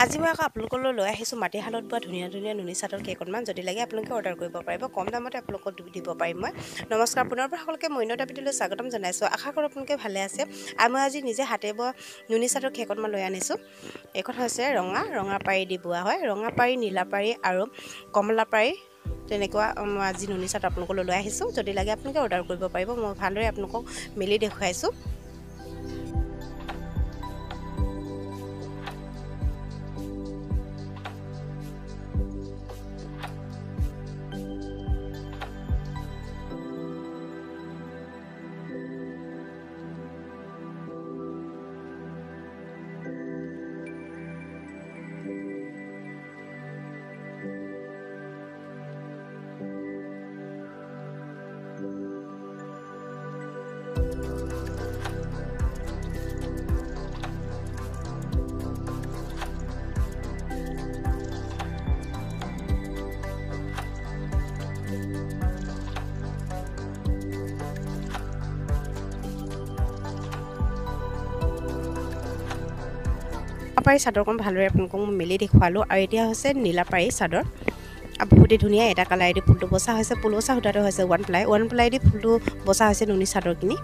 আজি মই আপোনালোকলৈ লৈ আহিছোঁ মাটিশালত বোৱা ধুনীয়া ধুনীয়া নুনী চাদৰ কেইখনমান যদি লাগে আপোনালোকে অৰ্ডাৰ কৰিব পাৰিব কম দামতে আপোনালোকক দিব পাৰিম মই নমস্কাৰ পুনৰবাৰ সকলোকে মৈনতা ভিডিঅ'লৈ স্বাগতম জনাইছোঁ আশা কৰোঁ আপোনালোকে ভালে আছে আৰু মই আজি নিজে হাতে বোৱা নুনী চাদৰ কেইখনমান লৈ আনিছোঁ এইখন হৈছে ৰঙা পাৰি দি বোৱা হয় ৰঙা পাৰি নীলা পাৰি আৰু কমলা পাৰি তেনেকুৱা মই আজি নুনী চাদৰ আপোনালোকলৈ লৈ আহিছোঁ যদি লাগে আপোনালোকে অৰ্ডাৰ কৰিব পাৰিব মই ভালদৰে আপোনালোকক মেলি দেখুৱাইছোঁ পাৰি চাদৰখন ভালদৰে আপোনালোকক মই মেলি দেখুৱালোঁ আৰু এতিয়া হৈছে নীলা পাৰি চাদৰ বহুতেই ধুনীয়া এটা কালাৰেদি ফুলটো বচা হৈছে ফুলবচা সূতাটো হৈছে ওৱান প্লাই দি ফুলটো বচা হৈছে নুনী চাদৰখিনি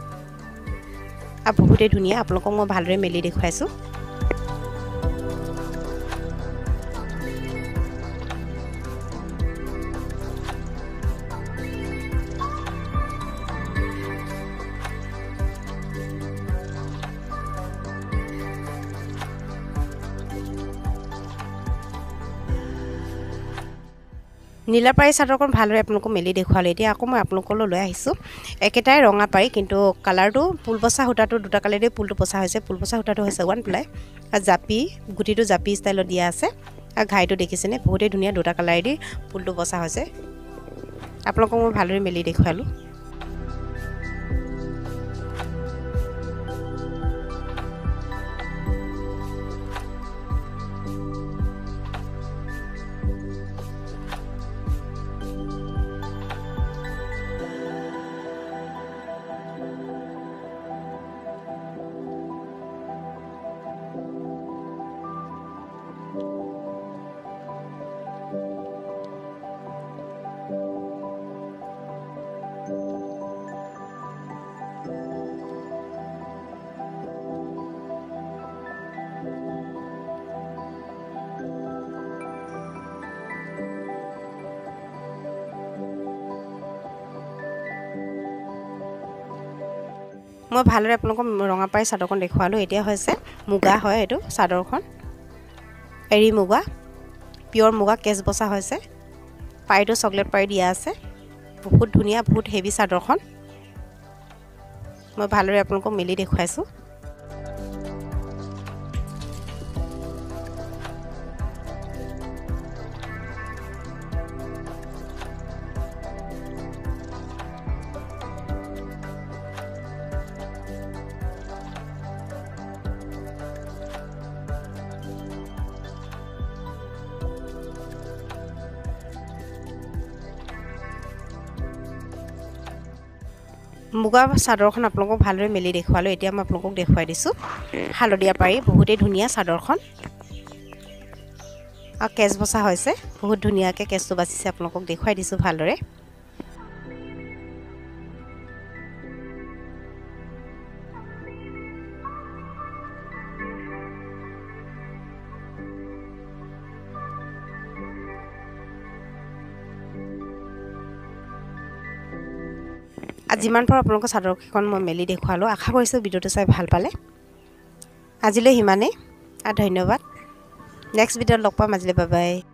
আৰু বহুতেই ধুনীয়া আপোনালোকক মই ভালদৰে মেলি দেখুৱাইছোঁ নীলা পাৰি চাদৰখন ভালদৰে আপোনালোকক মেলি দেখুৱালোঁ এতিয়া আকৌ মই আপোনালোকলৈ লৈ আহিছোঁ একেটাই ৰঙা পাৰি কিন্তু কালাৰটো ফুল বচা সূতাটো দুটা কালাৰেদি ফুলটো বচা হৈছে ফুল বচা সূতাটো হৈছে ওৱান প্লাই আৰু জাপি গুটিটো জাপি ষ্টাইলত দিয়া আছে আৰু ঘাইটো দেখিছেনে বহুতেই ধুনীয়া দুটা কালাৰেদি ফুলটো বচা হৈছে আপোনালোকক মই ভালদৰে মেলি দেখুৱালোঁ মই ভালদৰে আপোনালোকক ৰঙা পাৰি চাদৰখন দেখুৱালোঁ এতিয়া হৈছে মুগা হয় এইটো চাদৰখন এৰী মুগা পিয়ৰ মুগা কেঁচ বচা হৈছে পাৰিটো চকলেট পাৰি দিয়া আছে বহুত ধুনীয়া বহুত হেভি চাদৰখন মই ভালদৰে আপোনালোকক মেলি দেখুৱাইছোঁ মুগা চাদৰখন আপোনালোকক ভালদৰে মেলি দেখুৱালোঁ এতিয়া মই আপোনালোকক দেখুৱাই দিছোঁ হালধীয়া পাৰি বহুতেই ধুনীয়া চাদৰখন আৰু কেঁচ বচা হৈছে বহুত ধুনীয়াকৈ কেঁচটো বাচিছে আপোনালোকক দেখুৱাই দিছোঁ ভালদৰে যিমান পাৰোঁ আপোনালোকৰ চাদৰকেইখন মই মেলি দেখুৱালোঁ আশা কৰিছোঁ ভিডিঅ'টো চাই ভাল পালে আজিলৈ সিমানেই আৰু ধন্যবাদ নেক্সট ভিডিঅ'ত লগ পাম আজিলৈ বাই বাই